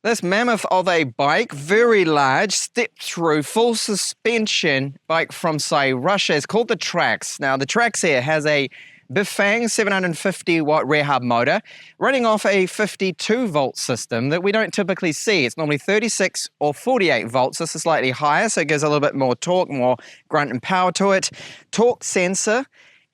This mammoth of a bike, very large, step-through, full suspension bike from Cyrusher. It's called the Trax. Now, the Trax here has a Bifang 750-watt rear hub motor running off a 52-volt system that we don't typically see. It's normally 36 or 48 volts. This is slightly higher, so it gives a little bit more torque, more grunt and power to it. Torque sensor,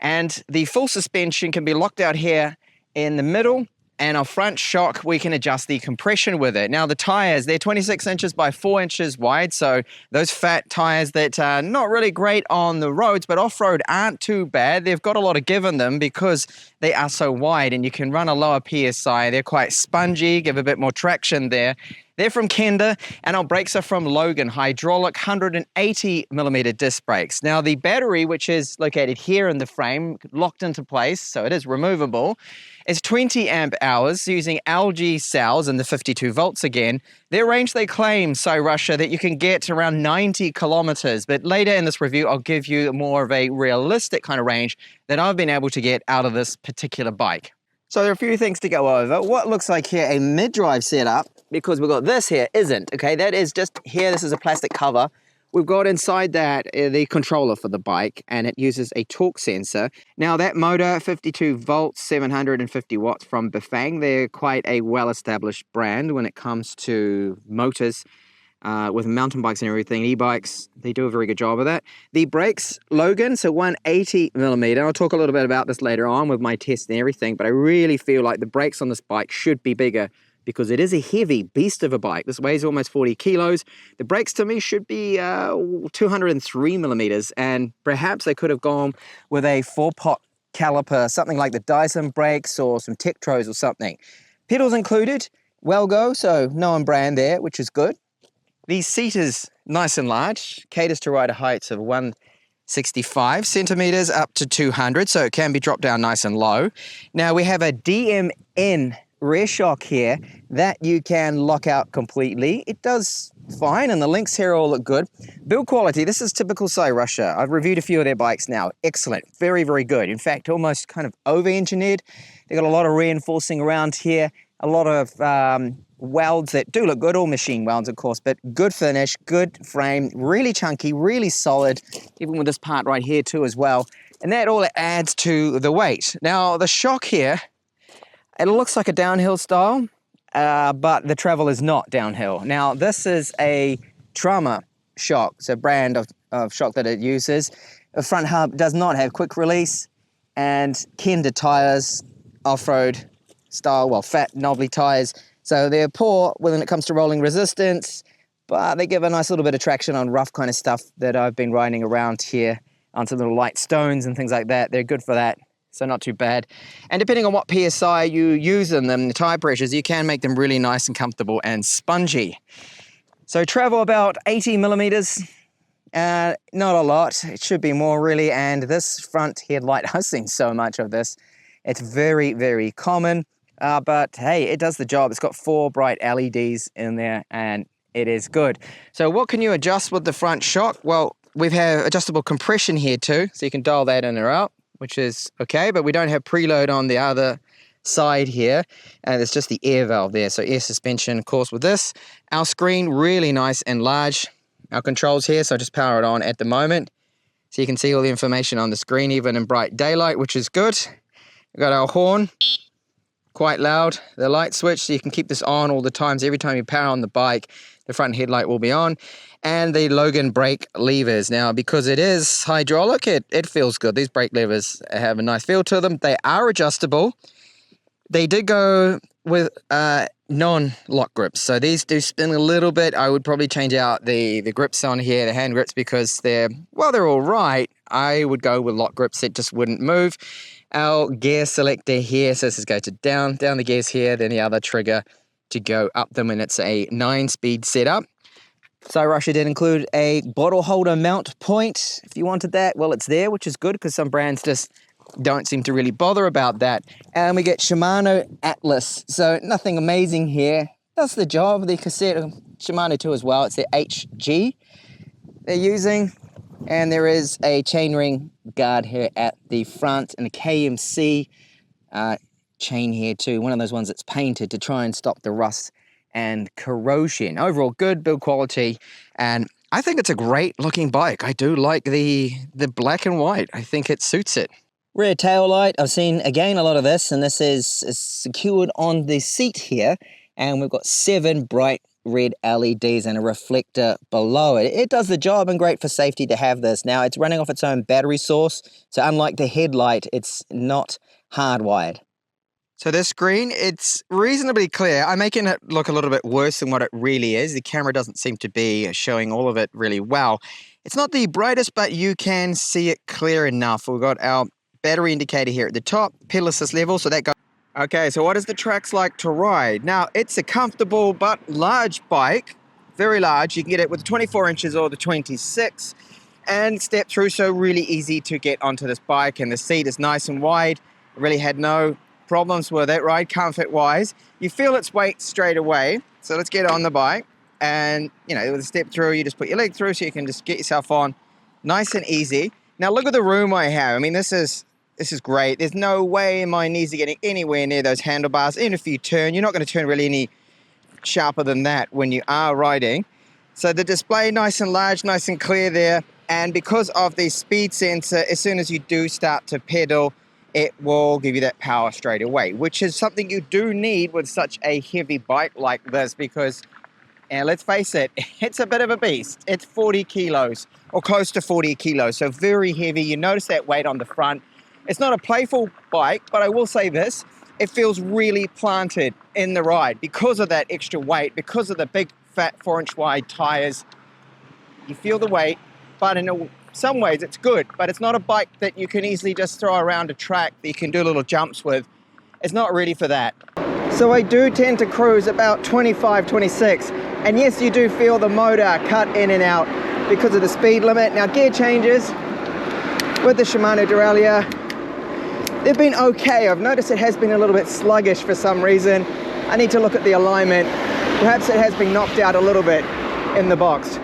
and the full suspension can be locked out here in the middle. And our front shock, we can adjust the compression with it. Now the tires, they're 26 inches by 4 inches wide, so those fat tires that are not really great on the roads, but off-road aren't too bad. They've got a lot of give in them because they are so wide and you can run a lower PSI. They're quite spongy, give a bit more traction there. They're from Kenda, and our brakes are from Logan, hydraulic 180mm disc brakes. Now the battery, which is located here in the frame, locked into place, so it is removable, is 20 amp hours using algae cells and the 52 volts again. Their range, they claim, Cyrusher, that you can get around 90 kilometers, but later in this review, I'll give you more of a realistic kind of range that I've been able to get out of this particular bike. So there are a few things to go over. What looks like here a mid-drive setup, because we've got this here, isn't, okay? That is just here, this is a plastic cover. We've got inside that the controller for the bike, and it uses a torque sensor. Now that motor, 52 volts, 750 watts from Bifang. They're quite a well-established brand when it comes to motors. With mountain bikes and everything, e-bikes, they do a very good job of that. The brakes, Logan, so 180mm. I'll talk a little bit about this later on with my test and everything, but I really feel like the brakes on this bike should be bigger because it is a heavy beast of a bike. This weighs almost 40 kilos. The brakes to me should be 203mm, and perhaps they could have gone with a 4-pot caliper, something like the Dyson brakes or some Tektros or something. Pedals included, Wellgo, so known brand there, which is good. The seat is nice and large, caters to rider heights of 165 centimeters up to 200, so it can be dropped down nice and low. Now we have a DMN rear shock here that you can lock out completely. It does fine, and the links here all look good. Build quality, this is typical Cyrusher. I've reviewed a few of their bikes now. Excellent, very, very good. In fact, almost kind of over-engineered. They've got a lot of reinforcing around here, a lot of welds that do look good, all machine welds of course, but good finish, good frame, really chunky, really solid, even with this part right here too as well. And that all adds to the weight. Now the shock here, it looks like a downhill style, but the travel is not downhill. Now this is a Trauma shock, it's a brand of shock that it uses. The front hub does not have quick release, and Kenda tires, off-road style, well, fat, knobbly tires. So they're poor when it comes to rolling resistance, but they give a nice little bit of traction on rough kind of stuff that I've been riding around here onto little light stones and things like that. They're good for that, so not too bad. And depending on what PSI you use in them, the tire pressures, you can make them really nice and comfortable and spongy. So travel about 80mm, not a lot. It should be more really, and this front headlight, I've seen so much of this. It's very, very common. But hey, it does the job. It's got 4 bright LEDs in there and it is good. So what can you adjust with the front shock? Well, we have adjustable compression here too, so you can dial that in or out, which is okay, but we don't have preload on the other side here. And it's just the air valve there, so air suspension, of course, with this. Our screen, really nice and large. Our controls here, so I just power it on at the moment. So you can see all the information on the screen, even in bright daylight, which is good. We've got our horn. Quite loud. The light switch, so you can keep this on all the times. Every time you power on the bike, the front headlight will be on. And the Logan brake levers. Now, because it is hydraulic, it feels good. These brake levers have a nice feel to them. They are adjustable. They did go with non-lock grips. So these do spin a little bit. I would probably change out the grips on here, the hand grips, because they're all right. I would go with lock grips. It just wouldn't move. Our gear selector here, so this is go to down the gears here, then the other trigger to go up them, and it's a 9-speed setup. Cyrusher did include a bottle holder mount point. If you wanted that, well, it's there, which is good because some brands just don't seem to really bother about that. And we get Shimano Atlas, so nothing amazing here. Does the job. The cassette, Shimano too as well, it's the HG they're using. And there is a chainring guard here at the front and a KMC chain here too. One of those ones that's painted to try and stop the rust and corrosion. Overall, good build quality, and I think it's a great looking bike. I do like the black and white. I think it suits it. Rear tail light, I've seen again a lot of this, and this is secured on the seat here, and we've got 7 bright red LEDs and a reflector below it. It does the job, and great for safety to have this. Now, it's running off its own battery source, so unlike the headlight, it's not hardwired. So this screen, it's reasonably clear. I'm making it look a little bit worse than what it really is. The camera doesn't seem to be showing all of it really well. It's not the brightest, but you can see it clear enough. We've got our battery indicator here at the top, pedal assist level, so that goes. Okay, so what is the Trax like to ride? Now, it's a comfortable but large bike, very large. You can get it with 24 inches or the 26, and step through, so really easy to get onto this bike, and the seat is nice and wide. Really had no problems with it, right? Comfort-wise. You feel its weight straight away, so let's get on the bike, and, you know, with a step through, you just put your leg through so you can just get yourself on nice and easy. Now, look at the room I have. I mean, this is great. There's no way my knees are getting anywhere near those handlebars. Even if you turn, you're not going to turn really any sharper than that when you are riding. So the display nice and large, nice and clear there. And because of the speed sensor, as soon as you do start to pedal, it will give you that power straight away, which is something you do need with such a heavy bike like this, because, and let's face it, it's a bit of a beast. It's 40 kilos or close to 40 kilos. So very heavy. You notice that weight on the front. It's not a playful bike, but I will say this, it feels really planted in the ride because of that extra weight, because of the big fat 4-inch wide tires. You feel the weight, but in some ways it's good, but it's not a bike that you can easily just throw around a track that you can do little jumps with. It's not really for that. So I do tend to cruise about 25, 26, and yes, you do feel the motor cut in and out because of the speed limit. Now, gear changes with the Shimano derailleur, they've been okay. I've noticed it has been a little bit sluggish for some reason. I need to look at the alignment. Perhaps it has been knocked out a little bit in the box.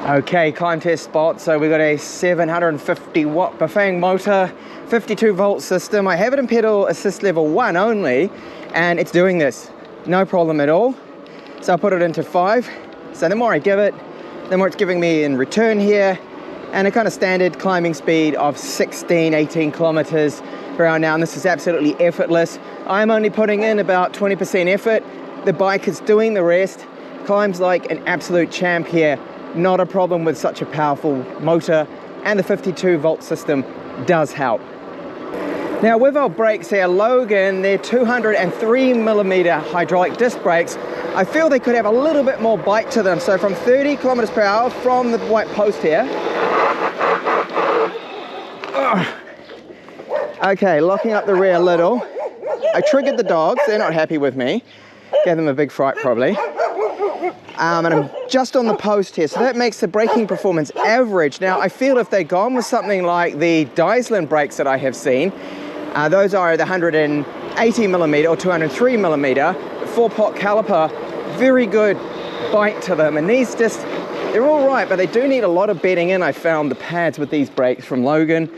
Okay, climb test spot. So we've got a 750 watt Bafang motor, 52 volt system. I have it in pedal assist level 1 only, and it's doing this. No problem at all. So I'll put it into 5. So the more I give it, the more it's giving me in return here. And a kind of standard climbing speed of 16, 18 kilometers per hour now, and this is absolutely effortless. I'm only putting in about 20% effort. The bike is doing the rest. Climbs like an absolute champ here. Not a problem with such a powerful motor, and the 52 volt system does help. Now with our brakes here, Logan, they're 203 millimeter hydraulic disc brakes. I feel they could have a little bit more bite to them. So from 30 kilometers per hour from the white post here. Okay, locking up the rear a little. I triggered the dogs, they're not happy with me. Gave them a big fright probably. And I'm just on the post here, so that makes the braking performance average. Now I feel if they'd gone with something like the Dyson brakes that I have seen, those are the 180 millimeter or 203 millimeter, 4-pot caliper, very good bite to them. And these just, they're all right, but they do need a lot of bedding in. I found the pads with these brakes from Logan.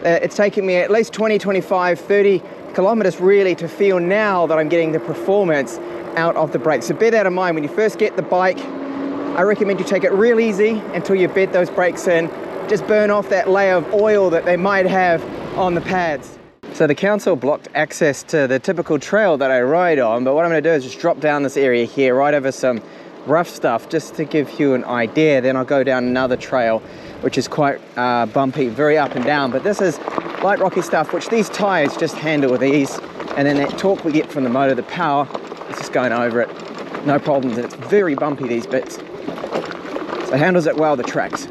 It's taken me at least 20, 25, 30 kilometers really to feel now that I'm getting the performance out of the brakes. So bear that in mind when you first get the bike. I recommend you take it real easy until you bed those brakes in. Just burn off that layer of oil that they might have on the pads. So the council blocked access to the typical trail that I ride on, but what I'm going to do is just drop down this area here, right over some rough stuff, just to give you an idea. Then I'll go down another trail, which is quite bumpy, very up and down, but this is light rocky stuff, which these tires just handle with ease. And then that torque we get from the motor, the power, it's just going over it, no problems. And it's very bumpy, these bits. So it handles it well, the Trax.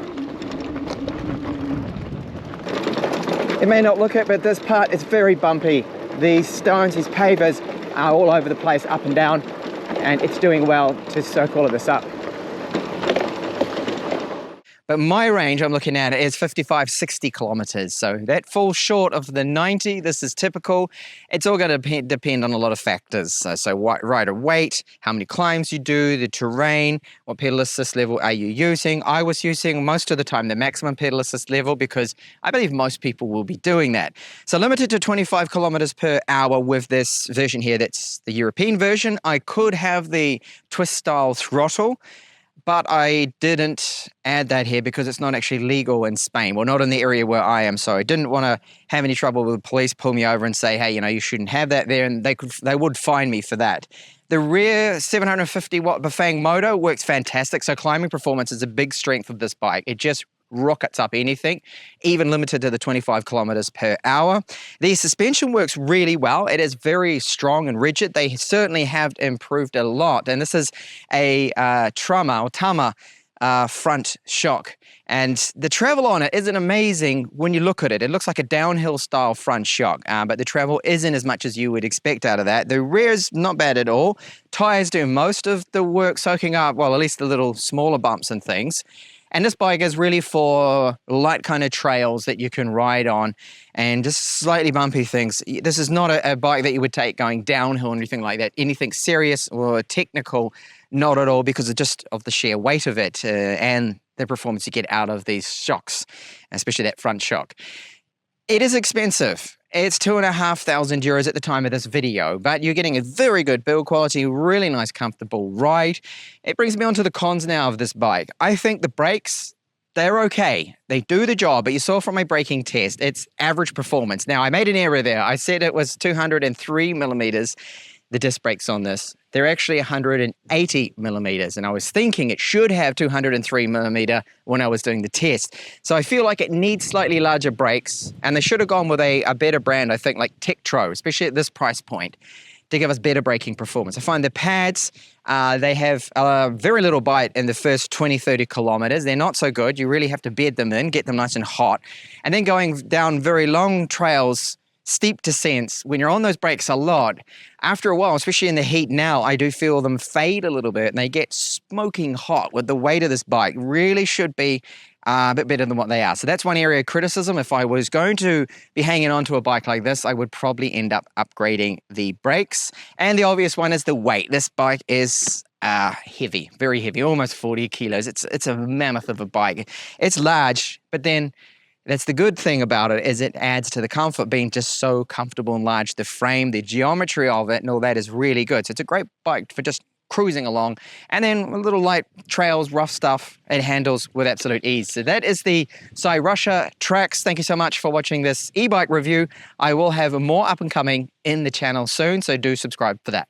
It may not look it, but this part is very bumpy. These stones, these pavers are all over the place, up and down, and it's doing well to soak all of this up. But my range I'm looking at is 55, 60 kilometers. So that falls short of the 90. This is typical. It's all going to depend on a lot of factors. So rider weight, how many climbs you do, the terrain, what pedal assist level are you using. I was using most of the time the maximum pedal assist level because I believe most people will be doing that. So limited to 25 kilometers per hour with this version here. That's the European version. I could have the twist style throttle, but I didn't add that here because it's not actually legal in Spain. Well, not in the area where I am. So I didn't want to have any trouble with the police pull me over and say, hey, you shouldn't have that there. And they would fine me for that. The rear 750 watt Bafang motor works fantastic. So climbing performance is a big strength of this bike. It just rockets up anything, even limited to the 25 kilometers per hour. The suspension works really well. It is very strong and rigid. They certainly have improved a lot. And this is a Tama front shock. And the travel on it isn't amazing when you look at it. It looks like a downhill style front shock, but the travel isn't as much as you would expect out of that. The rear's not bad at all. Tires do most of the work, soaking up, well, at least the little smaller bumps and things. And this bike is really for light kind of trails that you can ride on and just slightly bumpy things. This is not a bike that you would take going downhill or anything like that. Anything serious or technical, not at all, because of the sheer weight of it and the performance you get out of these shocks, especially that front shock. It is expensive. It's 2,500 euros at the time of this video, but you're getting a very good build quality, really nice, comfortable ride. It brings me on to the cons now of this bike. I think the brakes, they're okay. They do the job, but you saw from my braking test, it's average performance. Now, I made an error there. I said it was 203 millimeters, the disc brakes on this. They're actually 180 millimeters, and I was thinking it should have 203 millimeter when I was doing the test. So I feel like it needs slightly larger brakes, and they should have gone with a better brand, I think, like TechTablets, especially at this price point, to give us better braking performance. I find the pads, they have very little bite in the first 20, 30 kilometers. They're not so good. You really have to bed them in, get them nice and hot. And then going down very long trails, steep descents, when you're on those brakes a lot, after a while, especially in the heat now, I do feel them fade a little bit and they get smoking hot with the weight of this bike. Really should be a bit better than what they are. So that's one area of criticism. If I was going to be hanging on to a bike like this, I would probably end up upgrading the brakes. And the obvious one is the weight. This bike is heavy, very heavy, almost 40 kilos. It's a mammoth of a bike. It's large, but then that's the good thing about it, is it adds to the comfort, being just so comfortable and large. The frame, the geometry of it and all that is really good. So it's a great bike for just cruising along. And then little light trails, rough stuff, it handles with absolute ease. So that is the Cyrusher Trax. Thank you so much for watching this e-bike review. I will have more up and coming in the channel soon, so do subscribe for that.